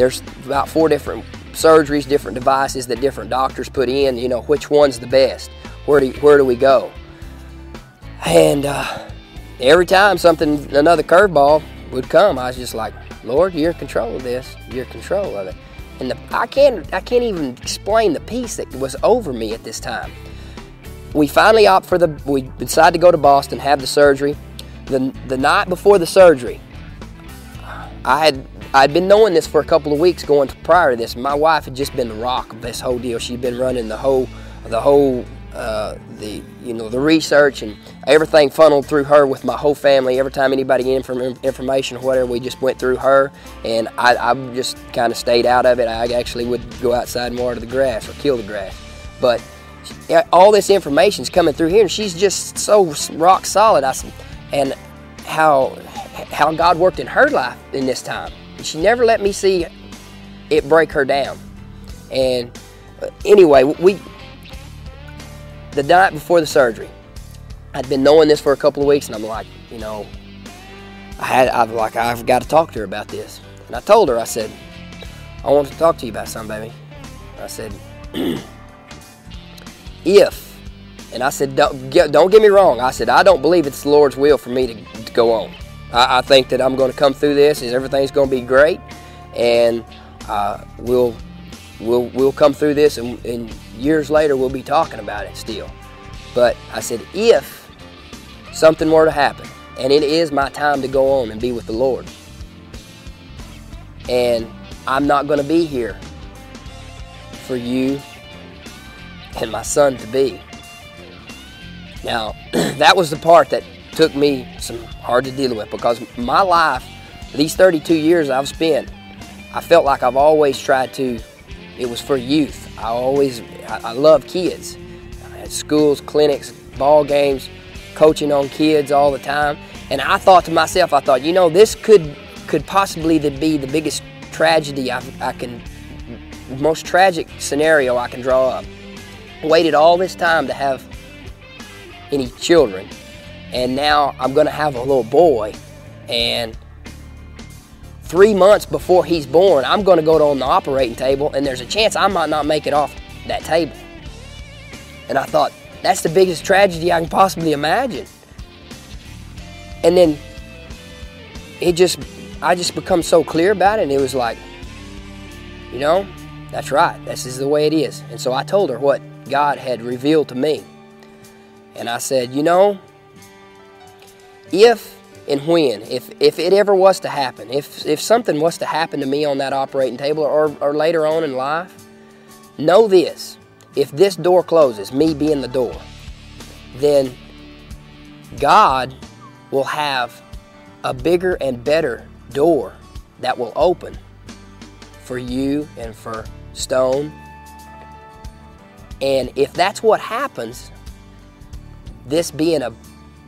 there's about 4 different surgeries, different devices that different doctors put in. You know, which one's the best? Where do we go? And every time another curveball would come, I was just like, Lord, you're in control of this. You're in control of it. And I can't even explain the peace that was over me at this time. We finally we decided to go to Boston, have the surgery. The night before the surgery, I'd been knowing this for a couple of weeks going prior to this. My wife had just been the rock of this whole deal. She'd been running the research, and everything funneled through her with my whole family. Every time anybody gave information or whatever, we just went through her, and I just kind of stayed out of it. I actually would go outside and water the grass or kill the grass. But all this information's coming through here, and she's just so rock solid. And how God worked in her life in this time. She never let me see it break her down. And anyway, the night before the surgery, I'd been knowing this for a couple of weeks, and I'm like, you know, I've got to talk to her about this. And I told her, I said, I want to talk to you about something, baby. I said, and I said, don't get me wrong. I said, I don't believe it's the Lord's will for me to go on. I think that I'm going to come through this, and everything's going to be great, and we'll come through this, and years later we'll be talking about it still. But I said, if something were to happen, and it is my time to go on and be with the Lord, and I'm not going to be here for you and my son to be. Now, that was the part that took me some hard to deal with, because my life, these 32 years I've spent, I felt like I've always tried to, it was for youth. I love kids. I had schools, clinics, ball games, coaching on kids all the time. And I thought to myself, you know, this could possibly be the biggest tragedy most tragic scenario I can draw up. Waited all this time to have any children, and now I'm going to have a little boy, and 3 months before he's born, I'm going to go on the operating table, and there's a chance I might not make it off that table. And I thought, that's the biggest tragedy I can possibly imagine. And then I just become so clear about it, and it was like, you know, that's right, this is the way it is. And so I told her what God had revealed to me. And I said, you know, if and when, if it ever was to happen, if something was to happen to me on that operating table or later on in life, know this: if this door closes, me being the door, then God will have a bigger and better door that will open for you and for Stone. And if that's what happens, this being a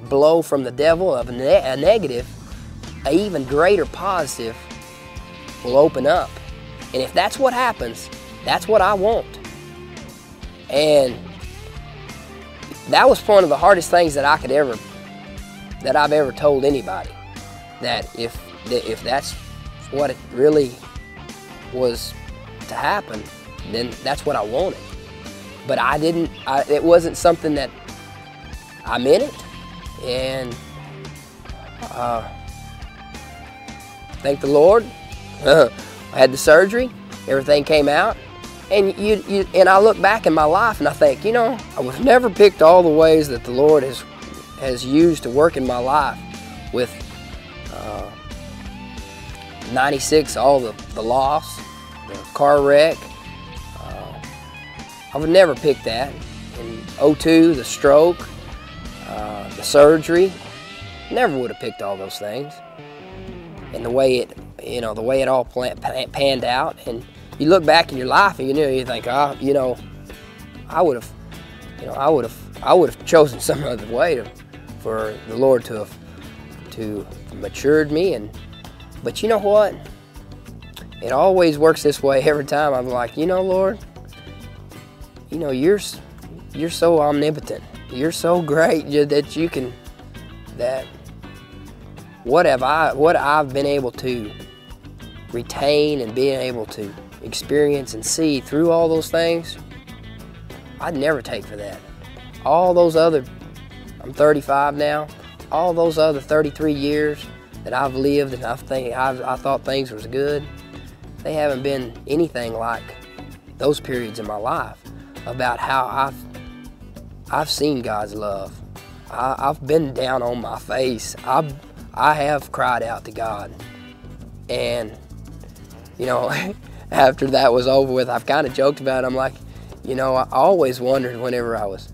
blow from the devil of a negative, an even greater positive will open up. And if that's what happens, that's what I want. And that was one of the hardest things that I've ever told anybody. That if that's what it really was to happen, then that's what I wanted. But it wasn't something that I'm in it, and thank the Lord. I had the surgery, everything came out, and and I look back in my life and I think, you know, I was never picked all the ways that the Lord has used to work in my life with 96, all the loss, the car wreck. I would never pick that. In 02, the stroke, the surgery, never would have picked all those things. And the way it all panned out. And you look back in your life and you think, I would have chosen some other way for the Lord to have matured me. But you know what? It always works this way every time. I'm like, you know, Lord, you know, you're so omnipotent. You're so great that you can, that what I've been able to retain and being able to experience and see through all those things, I'd never take for that. All those other, I'm 35 now, all those other 33 years that I've lived and I thought things was good, they haven't been anything like those periods in my life about how I've seen God's love. I've been down on my face. I have cried out to God. And, you know, after that was over with, I've kind of joked about it. I'm like, you know, I always wondered whenever I was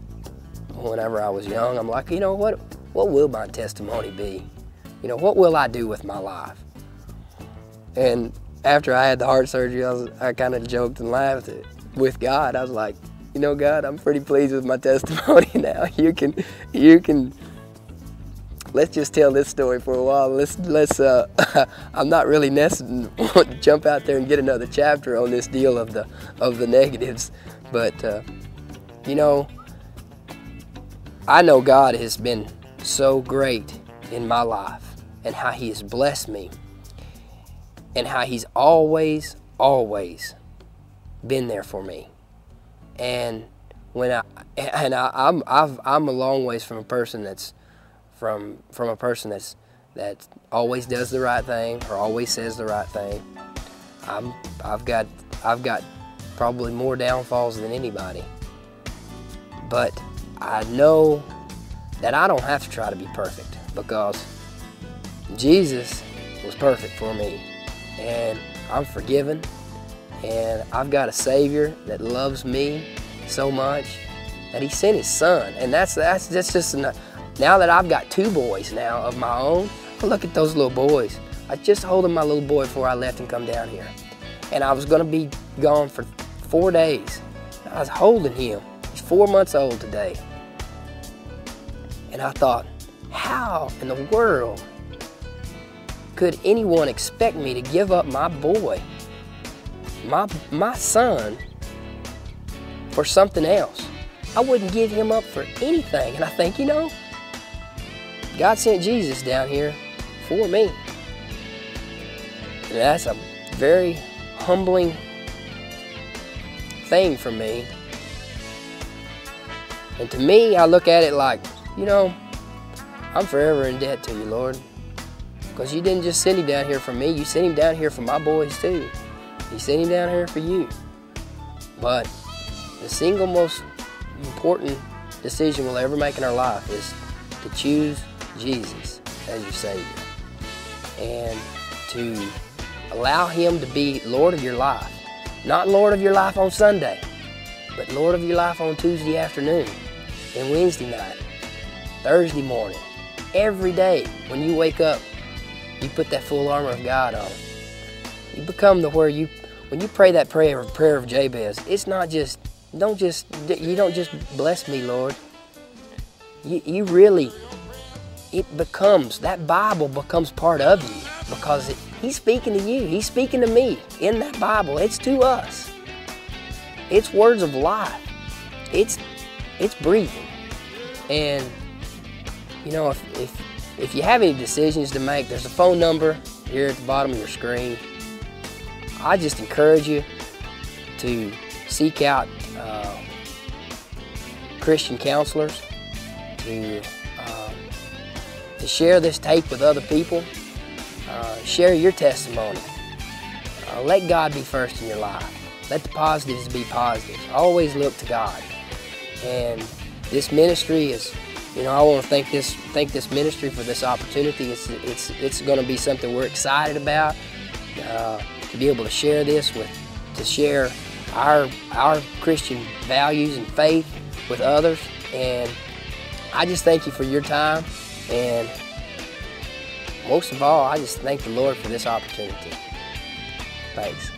young, I'm like, you know, what will my testimony be? You know, what will I do with my life? And after I had the heart surgery, I kind of joked and laughed with God. I was like, you know, God, I'm pretty pleased with my testimony now. You can. Let's just tell this story for a while. Let's. I'm not really necessarily want to jump out there and get another chapter on this deal of the negatives, but you know, I know God has been so great in my life, and how He has blessed me, and how He's always been there for me. And I'm a long ways from a person that's from a person that always does the right thing or always says the right thing. I've got probably more downfalls than anybody, but I know that I don't have to try to be perfect, because Jesus was perfect for me, and I'm forgiven, and I've got a Savior that loves me so much that He sent His Son. And that's just enough. Now that I've got 2 boys now of my own, I look at those little boys. I just holding my little boy before I left and come down here, and I was going to be gone for 4 days. I was holding him. He's 4 months old today. And I thought, how in the world could anyone expect me to give up my boy, my son, for something else? I wouldn't give him up for anything. And I think, you know, God sent Jesus down here for me. And that's a very humbling thing for me. And to me, I look at it like, you know, I'm forever in debt to you, Lord. Because you didn't just send Him down here for me, you sent Him down here for my boys too. You sent Him down here for you. But the single most important decision we'll ever make in our life is to choose Jesus as your Savior. And to allow Him to be Lord of your life. Not Lord of your life on Sunday, but Lord of your life on Tuesday afternoon and Wednesday night, Thursday morning. Every day when you wake up, you put that full armor of God on. You become when you pray that prayer of Jabez, it's not just, you don't just bless me, Lord. You really, that Bible becomes part of you, because He's speaking to you. He's speaking to me in that Bible. It's to us. It's words of life. It's breathing. And, you know, if you have any decisions to make, there's a phone number here at the bottom of your screen. I just encourage you to seek out Christian counselors, to share this tape with other people. Share your testimony. Let God be first in your life. Let the positives be positives. Always look to God. And this ministry is, you know, I want to thank this ministry for this opportunity. It's going to be something we're excited about, to be able to share this to share our Christian values and faith with others. And I just thank you for your time, and most of all, I just thank the Lord for this opportunity. Thanks.